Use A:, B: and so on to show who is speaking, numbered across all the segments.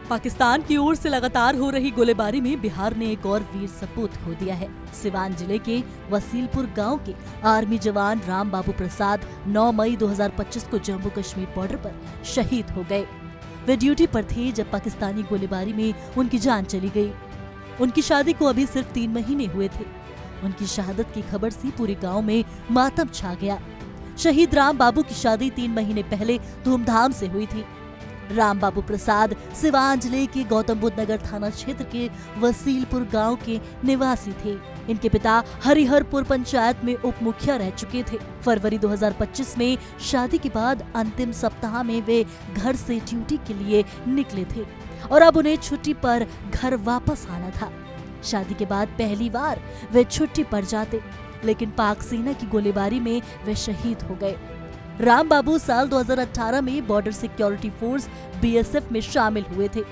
A: पाकिस्तान की ओर से लगातार हो रही गोलीबारी में बिहार ने एक और वीर सपूत खो दिया है। सिवान जिले के वसीलपुर गांव के आर्मी जवान राम बाबू प्रसाद 9 मई 2025 को जम्मू कश्मीर बॉर्डर पर शहीद हो गए। वे ड्यूटी पर थे जब पाकिस्तानी गोलीबारी में उनकी जान चली गई। उनकी शादी को अभी सिर्फ 3 महीने हुए थे। उनकी शहादत की खबर से पूरे गाँव में मातम छा गया। शहीद राम बाबू की शादी 3 महीने पहले धूमधाम से हुई थी। राम बाबू प्रसाद सिवान जिले के गौतम बुद्ध नगर थाना क्षेत्र के वसीलपुर गांव के निवासी थे। इनके पिता हरिहरपुर पंचायत में उप मुखिया रह चुके थे। फरवरी 2025 में शादी के बाद अंतिम सप्ताह में वे घर से ड्यूटी के लिए निकले थे और अब उन्हें छुट्टी पर घर वापस आना था। शादी के बाद पहली बार वे छुट्टी पर जाते, लेकिन पाक सेना की गोलीबारी में वे शहीद हो गए। राम बाबू साल 2018 में बॉर्डर सिक्योरिटी फोर्स BSF में शामिल हुए थे।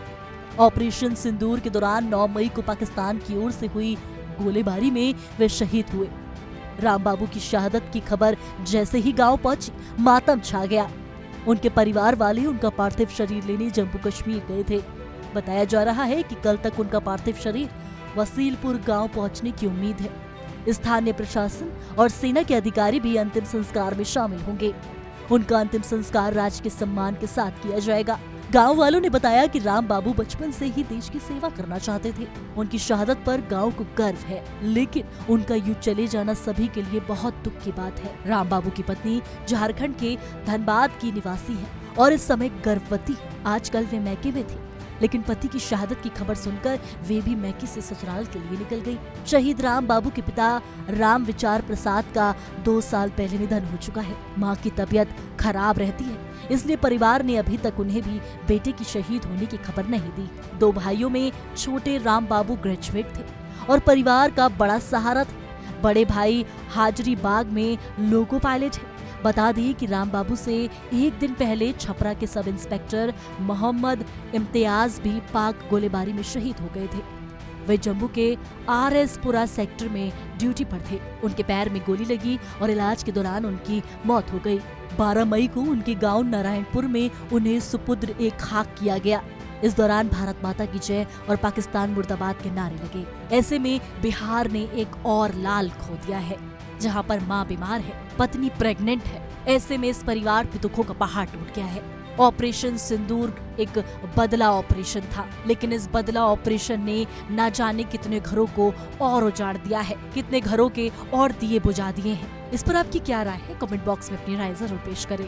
A: ऑपरेशन सिंदूर के दौरान 9 मई को पाकिस्तान की ओर से हुई गोलीबारी में वे शहीद हुए। राम बाबू की शहादत की खबर जैसे ही गांव पहुंची, मातम छा गया। उनके परिवार वाले उनका पार्थिव शरीर लेने जम्मू कश्मीर गए थे। बताया जा रहा है कि कल तक उनका पार्थिव शरीर वसीलपुर गांव पहुंचने की उम्मीद है। स्थानीय प्रशासन और सेना के अधिकारी भी अंतिम संस्कार में शामिल होंगे। उनका अंतिम संस्कार राज के सम्मान के साथ किया जाएगा। गांव वालों ने बताया कि राम बाबू बचपन से ही देश की सेवा करना चाहते थे। उनकी शहादत पर गांव को गर्व है, लेकिन उनका यूं चले जाना सभी के लिए बहुत दुख की बात है। राम बाबू की पत्नी झारखंड के धनबाद की निवासी है और इस समय गर्भवती है। आजकल वे मैके में थी, लेकिन पति की शहादत की खबर सुनकर वे भी मैके से ससुराल के लिए निकल गई। शहीद राम बाबू के पिता राम विचार प्रसाद का 2 साल पहले निधन हो चुका है। मां की तबीयत खराब रहती है, इसलिए परिवार ने अभी तक उन्हें भी बेटे की शहीद होने की खबर नहीं दी। 2 भाइयों में छोटे राम बाबू ग्रेजुएट थे और परिवार का बड़ा सहारा थे। बड़े भाई हाजरी बाग में लोको पायलट है। बता दें कि राम बाबू से एक दिन पहले छपरा के सब इंस्पेक्टर मोहम्मद इम्तियाज भी पाक गोलीबारी में शहीद हो गए थे। वे जम्मू के RS पुरा सेक्टर में ड्यूटी पर थे। उनके पैर में गोली लगी और इलाज के दौरान उनकी मौत हो गई। 12 मई को उनके गांव नारायणपुर में उन्हें सुपुत्र एक खाक किया गया। इस दौरान भारत माता की जय और पाकिस्तान मुर्दाबाद के नारे लगे। ऐसे में बिहार ने एक और लाल खो दिया है, जहां पर मां बीमार है, पत्नी प्रेग्नेंट है। ऐसे में इस परिवार पे दुखों का पहाड़ टूट गया है। ऑपरेशन सिंदूर एक बदला ऑपरेशन था, लेकिन इस बदला ऑपरेशन ने न जाने कितने घरों को और उजाड़ दिया है, कितने घरों के और दिए बुझा दिए हैं। इस पर आपकी क्या राय है? कमेंट बॉक्स में अपनी राय जरूर पेश करें।